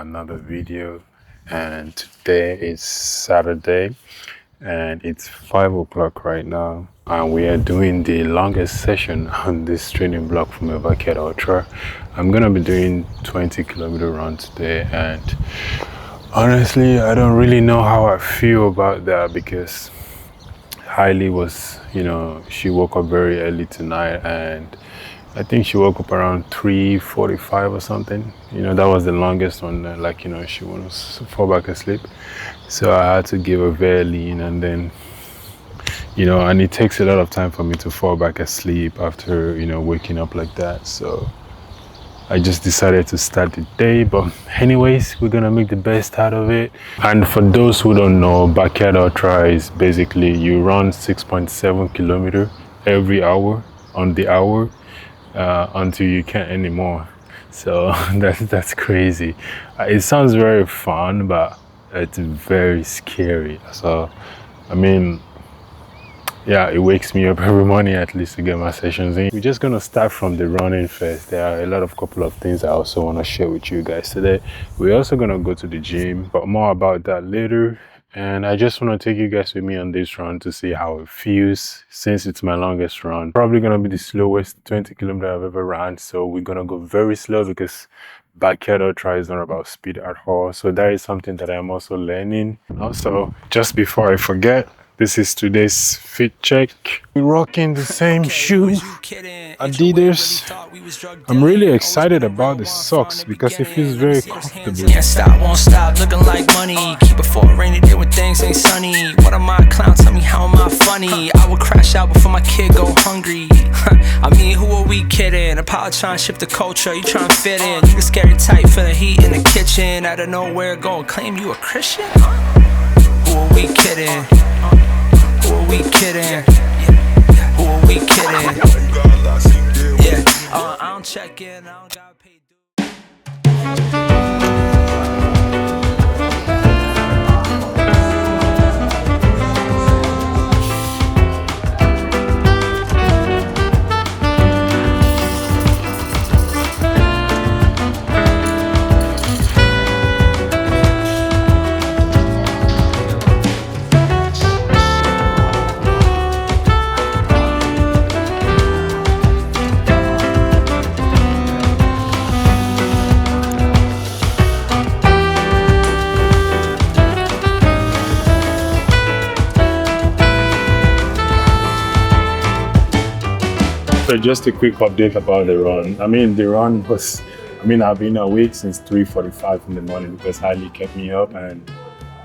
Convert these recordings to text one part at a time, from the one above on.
another video. And today is Saturday and it's 5 o'clock right now, and we are doing the longest session on this training block from a backyard ultra. I'm gonna be doing 20-kilometer run today, and honestly I don't really know how I feel about that because Hailey was, she woke up very early tonight, and I think she woke up around 3:45 or something. That was the longest one. She wants to fall back asleep. So I had to give her very lean, and then, and it takes a lot of time for me to fall back asleep after, waking up like that. So I just decided to start the day. But anyways, we're gonna make the best out of it. And for those who don't know, backyard ultra is basically you run 6.7 kilometers every hour on the hour. Until you can't anymore. So that's crazy. It sounds very fun, but it's very scary. So it wakes me up every morning at least to get my sessions in. We're just gonna start from the running first. There are a couple of things I also want to share with you guys today. We're also gonna go to the gym, but more about that later. And I just want to take you guys with me on this run to see how it feels, since it's my longest run. Probably going to be the slowest 20 kilometers I've ever run. So we're going to go very slow because backyard ultra is not about speed at all. So that is something that I'm also learning. Also, just before I forget, this is today's fit check. We're rocking the same shoe, Adidas. I'm really excited about the socks because it feels very comfortable. Can't stop, won't stop, looking like money. Keep it for a rainy day when things ain't sunny. What am I, clown? Tell me how am I funny? I will crash out before my kid go hungry. Who are we kidding? A power trying to shift the culture, you trying to fit in. You get scary tight, feel the heat in the kitchen. Out of nowhere, go and claim you a Christian? Who are we kidding? Who are we kidding? Who are we kidding? Yeah, I don't check in, I don't gotta pay dues. So just a quick update about the run. The run was, I've been awake since 3:45 in the morning because Hailey kept me up, and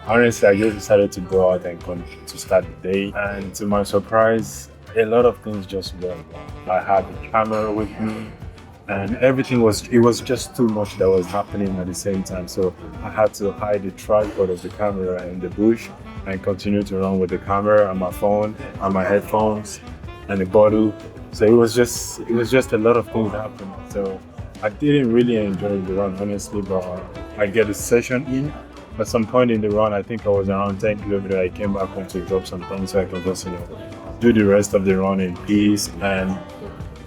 honestly, I just decided to go out and to start the day. And to my surprise, a lot of things just went wrong. I had the camera with me, and it was just too much that was happening at the same time. So I had to hide the tripod of the camera in the bush and continue to run with the camera and my phone and my headphones and the bottle. So it was just a lot of things happening. So I didn't really enjoy the run, honestly, but I get a session in. At some point in the run, I think I was around 10 kilometers. I came back home to drop some things so I could just, do the rest of the run in peace. And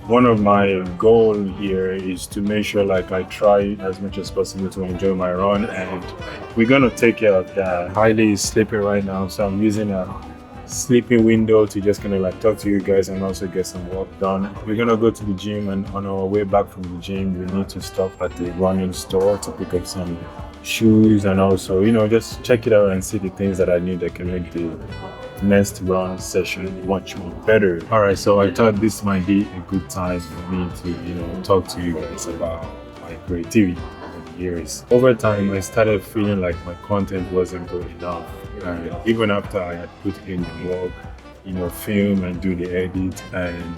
one of my goals here is to make sure I try as much as possible to enjoy my run, and we're gonna take care of that. Hailey is sleeping right now, so I'm using a sleeping window to just talk to you guys and also get some work done. We're gonna go to the gym, and on our way back from the gym we need to stop at the running store to pick up some shoes and also just check it out and see the things that I need that can make the next run session much more better. All right, so I thought this might be a good time for me to talk to you guys about my creativity over the years. Over time I started feeling like my content wasn't good enough. And even after I had put in the work, film and do the edit, and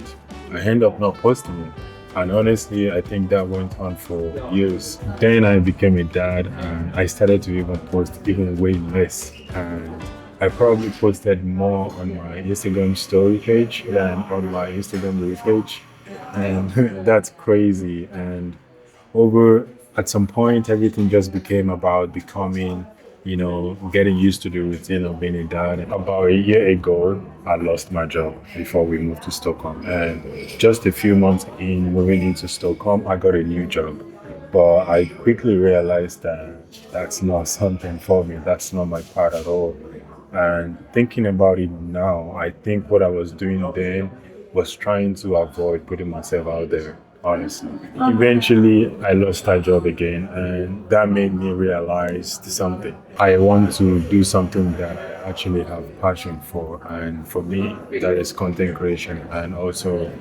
I end up not posting it. And honestly, I think that went on for years. Then I became a dad, and I started to even post even way less. And I probably posted more on my Instagram story page than on my Instagram reel page. And that's crazy. And at some point, everything just became about becoming getting used to the routine of being a dad. About a year ago, I lost my job before we moved to Stockholm. And just a few months in moving into Stockholm, I got a new job. But I quickly realized that that's not something for me. That's not my part at all. And thinking about it now, I think what I was doing then was trying to avoid putting myself out there, honestly. Eventually, I lost that job again, and that made me realize something. I want to do something that I actually have passion for, and for me, that is content creation, and also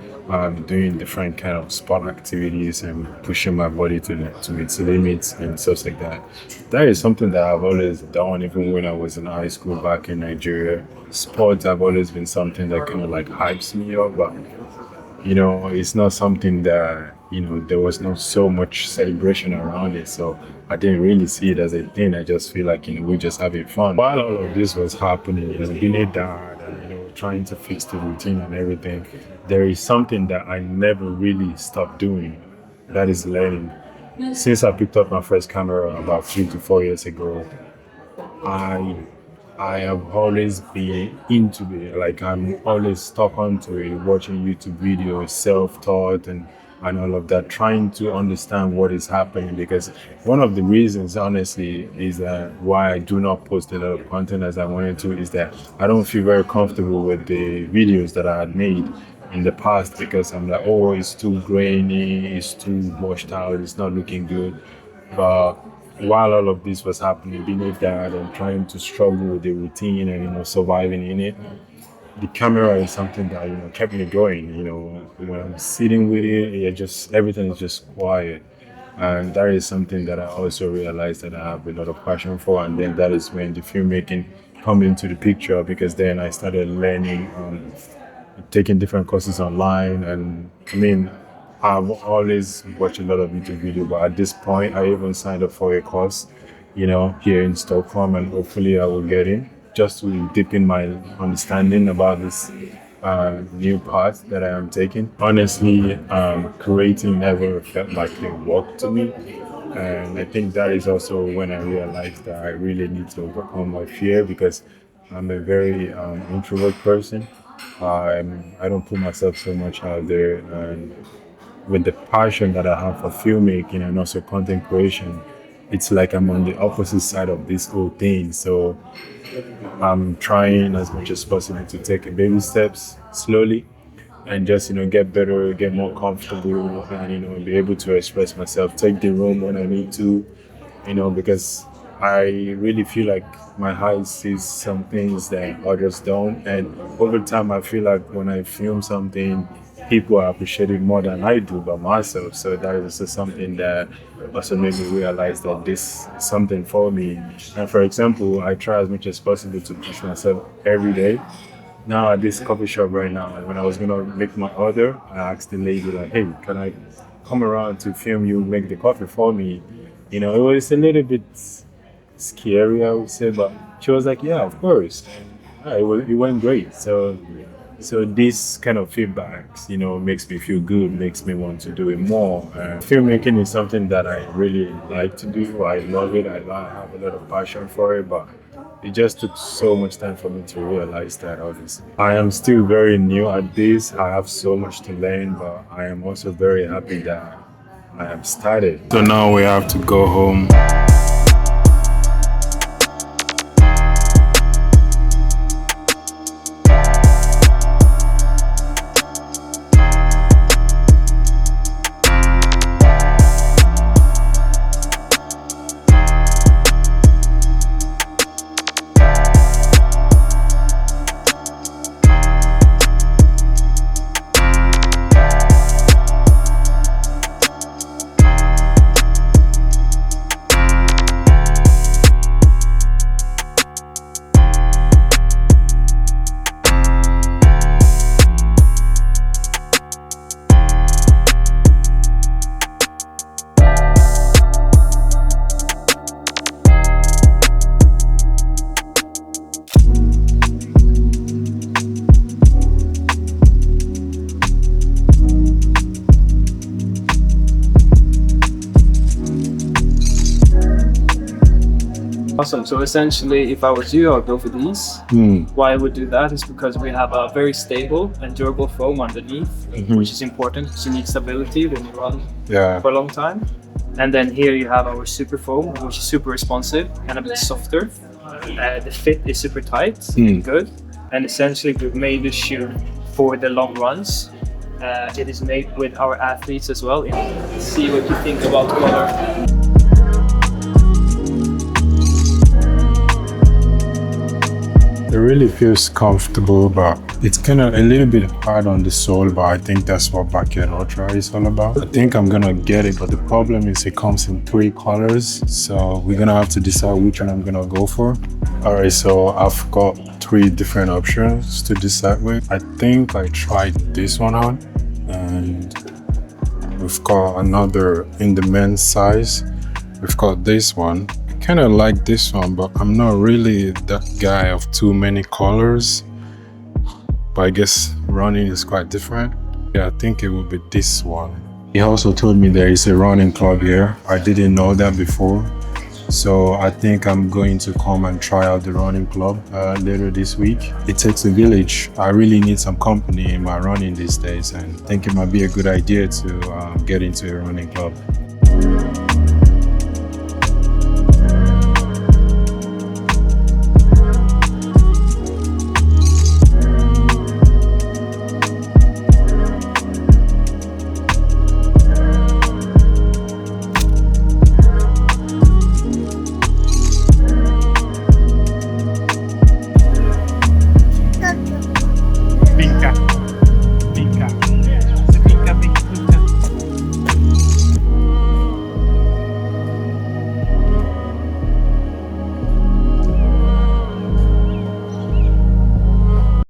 doing different kind of sport activities and pushing my body to its limits and stuff like that. That is something that I've always done, even when I was in high school back in Nigeria. Sports have always been something that kind of like hypes me up, but it's not something that, there was not so much celebration around it. So I didn't really see it as a thing. I just feel like, we're just having fun. While all of this was happening, being a dad and, trying to fix the routine and everything, there is something that I never really stopped doing. That is learning. Since I picked up my first camera about 3 to 4 years ago, I I have always been into it. Like I'm always stuck onto it, watching YouTube videos, self-taught and all of that, trying to understand what is happening. Because one of the reasons, honestly, is that why I do not post a lot of content as I wanted to is that I don't feel very comfortable with the videos that I had made in the past, because I'm like, oh, it's too grainy, it's too washed out, it's not looking good. But while all of this was happening, being a dad and trying to struggle with the routine and surviving in it, the camera is something that kept me going. When I'm sitting with it, just everything is just quiet, and that is something that I also realized that I have a lot of passion for. And then that is when the filmmaking come into the picture, because then I started learning, taking different courses online, and I've always watched a lot of YouTube videos, but at this point, I even signed up for a course, here in Stockholm, and hopefully I will get in just to deepen my understanding about this new path that I am taking. Honestly, creating never felt like a work to me, and I think that is also when I realized that I really need to overcome my fear, because I'm a very introvert person. I don't put myself so much out there, and with the passion that I have for filmmaking and also content creation, it's like I'm on the opposite side of this whole thing. So I'm trying as much as possible to take baby steps slowly and just get better, get more comfortable, and be able to express myself, take the room when I need to, because I really feel like my eyes sees some things that others don't, and over time I feel like when I film something, people are appreciating more than I do by myself. So that is also something that also made me realize that this is something for me. And for example, I try as much as possible to push myself every day. Now at this coffee shop right now, when I was gonna make my order, I asked the lady like, "Hey, can I come around to film you make the coffee for me?" It was a little bit scary, I would say, but she was like, "Yeah, of course." It went great. So this kind of feedbacks, makes me feel good, makes me want to do it more. Filmmaking is something that I really like to do. I love it. I have a lot of passion for it, but it just took so much time for me to realize that, obviously. I am still very new at this. I have so much to learn, but I am also very happy that I have started. So now we have to go home. Awesome. So essentially, if I was you, I would go for these. Why I would do that is because we have a very stable and durable foam underneath, which is important because you need stability when you run for a long time. And then here you have our super foam, which is super responsive and a bit softer. The fit is super tight, good. And essentially we've made the shoe for the long runs. It is made with our athletes as well. See what you think about color. It really feels comfortable, but it's kind of a little bit hard on the sole, but I think that's what Backyard Ultra is all about. I think I'm gonna get it, but the problem is it comes in 3 colors, so we're gonna have to decide which one I'm gonna go for. All right, so I've got 3 different options to decide with. I think I tried this one on, and we've got another in the men's size. We've got this one. Kind of like this one, but I'm not really that guy of too many colors, but I guess running is quite different. Yeah, I think it would be this one. He also told me there is a running club here. I didn't know that before, so I think I'm going to come and try out the running club later this week. It takes a village. I really need some company in my running these days, and I think it might be a good idea to get into a running club.